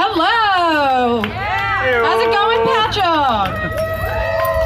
Hello! How's it going, Patchogue?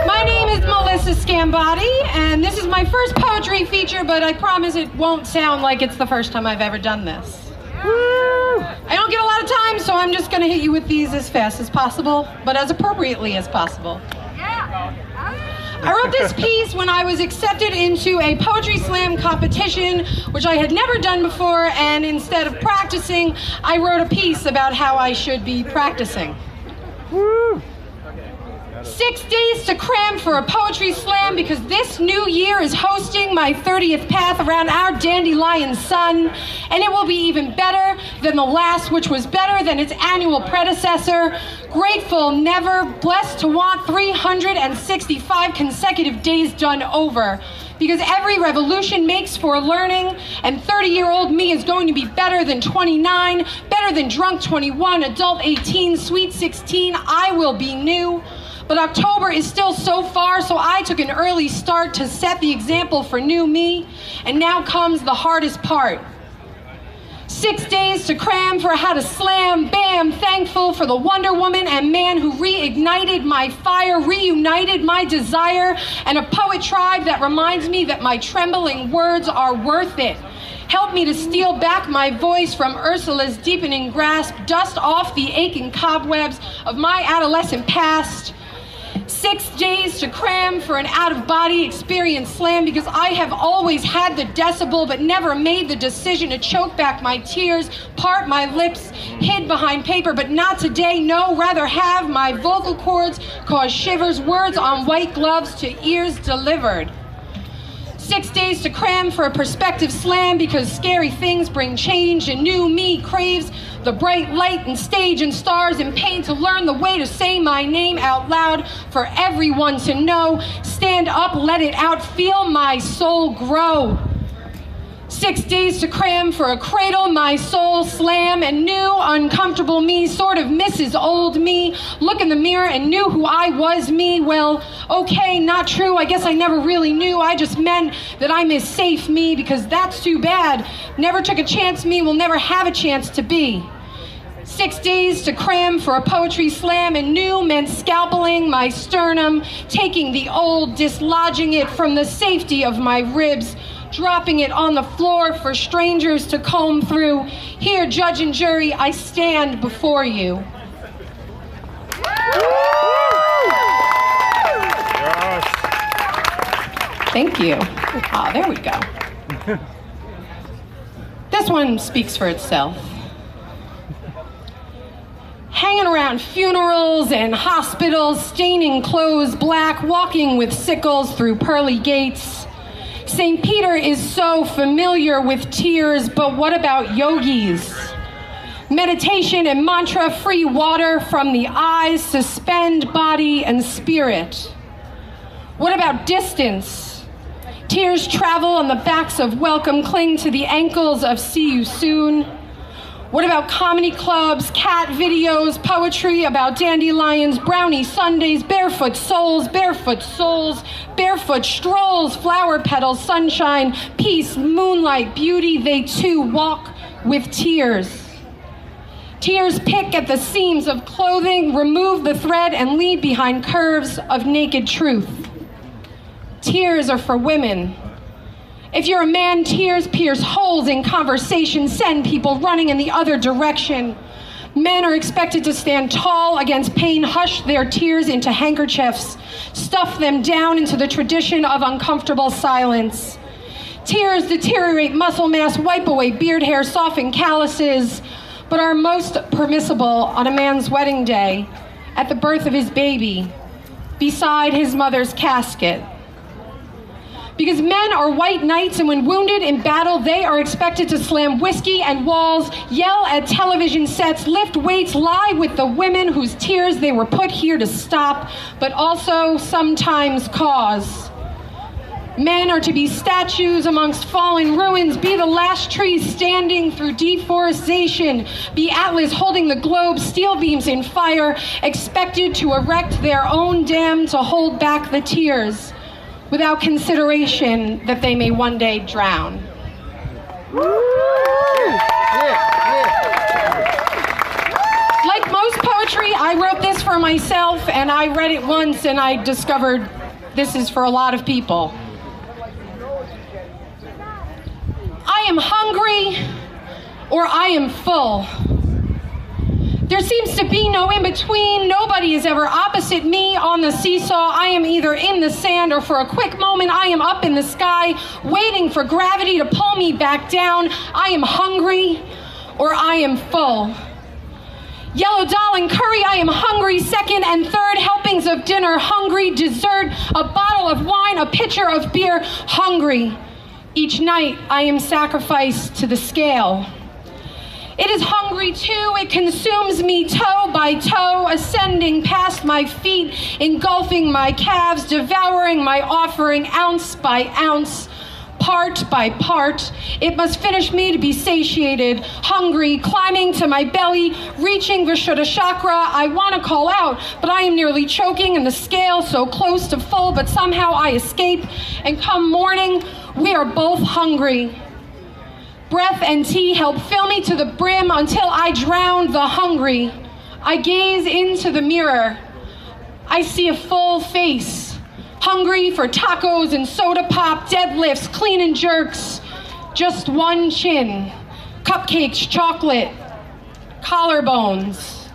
My name is Melissa Scambati, and this is my first poetry feature, but I promise it won't sound like it's the first time I've ever done this. I don't get a lot of time, so I'm just going to hit you with these as fast as possible, but as appropriately as possible. I wrote this piece when I was accepted into a poetry slam competition, which I had never done before, and instead of practicing, I wrote a piece about how I should be practicing. 6 days to cram for a poetry slam because this new year is hosting my 30th path around our dandelion sun, and it will be even better than the last, which was better than its annual predecessor. Grateful, never, blessed to want 365 consecutive days done over. Because every revolution makes for learning, and 30-year-old me is going to be better than 29, better than drunk 21, adult 18, sweet 16. I will be new. But October is still so far, so I took an early start to set the example for new me. And now comes the hardest part. 6 days to cram for how to slam, bam, thankful for the Wonder Woman and man who reignited my fire, reunited my desire, and a poet tribe that reminds me that my trembling words are worth it. Help me to steal back my voice from Ursula's deepening grasp, dust off the aching cobwebs of my adolescent past. 6 days to cram for an out-of-body experience slam because I have always had the decibel but never made the decision to choke back my tears, part my lips, hid behind paper, but not today, no, rather have my vocal cords cause shivers, words on white gloves to ears delivered. 6 days to cram for a perspective slam because scary things bring change and new me craves the bright light and stage and stars and pain to learn the way to say my name out loud for everyone to know. Stand up, let it out, feel my soul grow. 6 days to cram for a cradle my soul slam and new uncomfortable me sort of misses old me. Look in the mirror and knew who I was me. Well, okay, not true. I guess I never really knew. I just meant that I miss safe me because that's too bad. Never took a chance me will never have a chance to be. 6 days to cram for a poetry slam and new meant scalpeling my sternum, taking the old, dislodging it from the safety of my ribs, dropping it on the floor for strangers to comb through. Here, judge and jury, I stand before you. Thank you. Ah, there we go. This one speaks for itself. Hanging around funerals and hospitals, staining clothes black, walking with sickles through pearly gates. St. Peter is so familiar with tears, but what about yogis? Meditation and mantra, free water from the eyes, suspend body and spirit. What about distance? Tears travel on the backs of welcome, cling to the ankles of see you soon. What about comedy clubs, cat videos, poetry about dandelions, brownie sundaes, barefoot souls, barefoot strolls, flower petals, sunshine, peace, moonlight, beauty, they too walk with tears. Tears pick at the seams of clothing, remove the thread, and leave behind curves of naked truth. Tears are for women. If you're a man, tears pierce holes in conversation, send people running in the other direction. Men are expected to stand tall against pain, hush their tears into handkerchiefs, stuff them down into the tradition of uncomfortable silence. Tears deteriorate muscle mass, wipe away beard hair, soften calluses, but are most permissible on a man's wedding day, at the birth of his baby, beside his mother's casket. Because men are white knights, and when wounded in battle, they are expected to slam whiskey and walls, yell at television sets, lift weights, lie with the women whose tears they were put here to stop, but also sometimes cause. Men are to be statues amongst fallen ruins, be the last trees standing through deforestation, be Atlas holding the globe, steel beams in fire, expected to erect their own dam to hold back the tears, without consideration that they may one day drown. Like poetry. I wrote this for myself, and I read it once, and I discovered this is for a lot of people. I am hungry, or I am full. There seems to be no in-between. Nobody is ever opposite me on the seesaw. I am either in the sand, or for a quick moment, I am up in the sky, waiting for gravity to pull me back down. I am hungry, or I am full. Yellow dal and curry, I am hungry. Second and third helpings of dinner, hungry. Dessert, a bottle of wine, a pitcher of beer, hungry. Each night, I am sacrificed to the scale. It is hungry too, it consumes me toe by toe, ascending past my feet, engulfing my calves, devouring my offering ounce by ounce, part by part. It must finish me to be satiated, hungry, climbing to my belly, reaching Vishuddha chakra. I want to call out, but I am nearly choking in the scale, so close to full, but somehow I escape, and come morning, we are both hungry. Breath and tea help fill me to the brim until I drown the hungry. I gaze into the mirror. I see a full face, hungry for tacos and soda pop, deadlifts, clean and jerks, just one chin, cupcakes, chocolate, collarbones.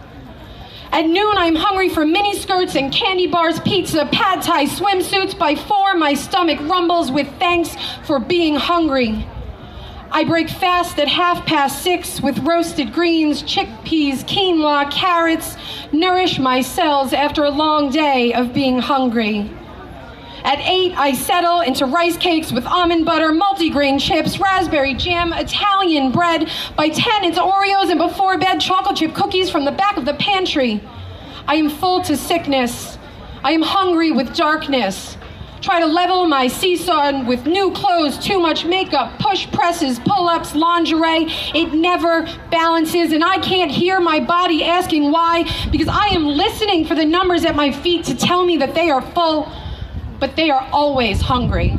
At noon, I'm hungry for mini skirts and candy bars, pizza, pad thai, swimsuits. By 4, my stomach rumbles with thanks for being hungry. I break fast at 6:30 with roasted greens, chickpeas, quinoa, carrots, nourish my cells after a long day of being hungry. At 8, I settle into rice cakes with almond butter, multigrain chips, raspberry jam, Italian bread. By 10, it's Oreos, and before bed, chocolate chip cookies from the back of the pantry. I am full to sickness. I am hungry with darkness. Try to level my seesaw with new clothes, too much makeup, push presses, pull-ups, lingerie. It never balances, and I can't hear my body asking why, because I am listening for the numbers at my feet to tell me that they are full, but they are always hungry.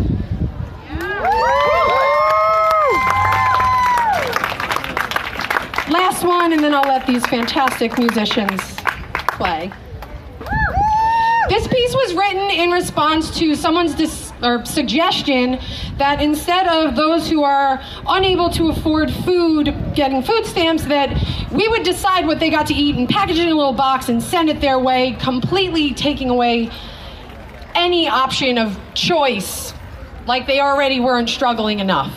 Last one, and then I'll let these fantastic musicians play. This piece was written in response to someone's suggestion that instead of those who are unable to afford food getting food stamps, that we would decide what they got to eat and package it in a little box and send it their way, completely taking away any option of choice, like they already weren't struggling enough.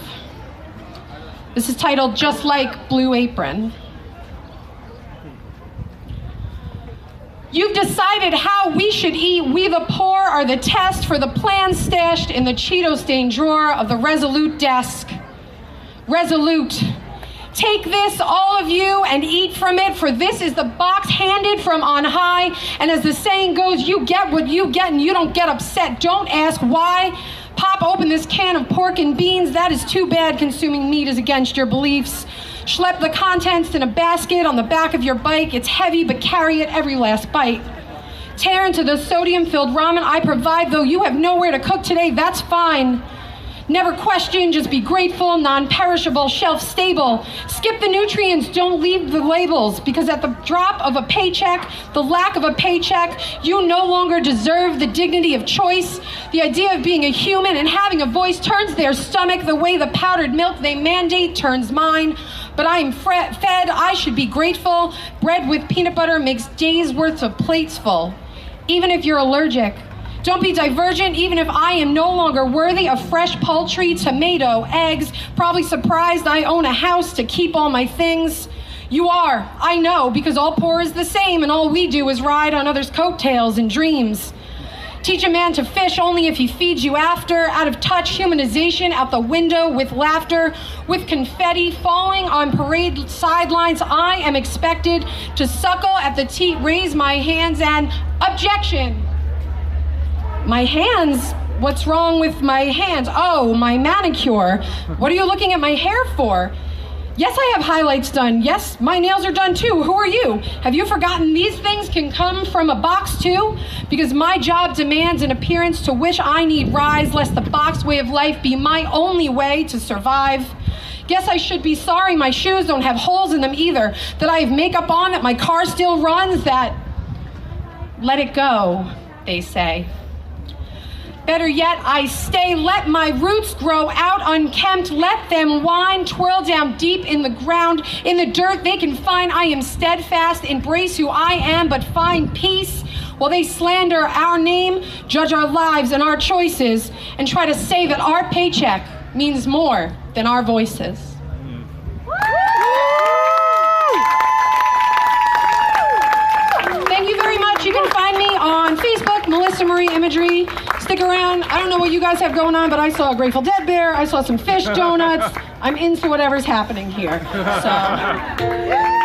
This is titled Just Like Blue Apron. You've decided how we should eat. We the poor are the test for the plan stashed in the Cheeto-stained drawer of the Resolute desk. Resolute. Take this, all of you, and eat from it, for this is the box handed from on high. And as the saying goes, you get what you get and you don't get upset. Don't ask why. Pop open this can of pork and beans. That is too bad. Consuming meat is against your beliefs. Schlep the contents in a basket on the back of your bike. It's heavy, but carry it every last bite. Tear into the sodium-filled ramen I provide, though you have nowhere to cook today, that's fine. Never question, just be grateful, non-perishable, shelf-stable. Skip the nutrients, don't leave the labels, because at the drop of a paycheck, the lack of a paycheck, you no longer deserve the dignity of choice. The idea of being a human and having a voice turns their stomach the way the powdered milk they mandate turns mine. But I am fed, I should be grateful. Bread with peanut butter makes days worth of plates full. Even if you're allergic. Don't be divergent, even if I am no longer worthy of fresh poultry, tomato, eggs. Probably surprised I own a house to keep all my things. You are, I know, because all poor is the same, and all we do is ride on others' coattails and dreams. Teach a man to fish only if he feeds you after. Out of touch, humanization out the window with laughter. With confetti falling on parade sidelines, I am expected to suckle at the teat, raise my hands, and objection. My hands? What's wrong with my hands? Oh, my manicure. What are you looking at my hair for? Yes, I have highlights done. Yes, my nails are done too. Who are you? Have you forgotten these things can come from a box too? Because my job demands an appearance to which I need rise, lest the box way of life be my only way to survive. Guess I should be sorry my shoes don't have holes in them either, that I have makeup on, that my car still runs, that... Let it go, they say. Better yet, I stay, let my roots grow out unkempt, let them wind, twirl down deep in the ground, in the dirt they can find I am steadfast, embrace who I am, but find peace, while they slander our name, judge our lives and our choices, and try to say that our paycheck means more than our voices. Thank you very much. You can find me on Facebook, Melissa Marie Imagery. Stick around. I don't know what you guys have going on, but I saw a Grateful Dead bear. I saw some fish donuts. I'm into whatever's happening here. So.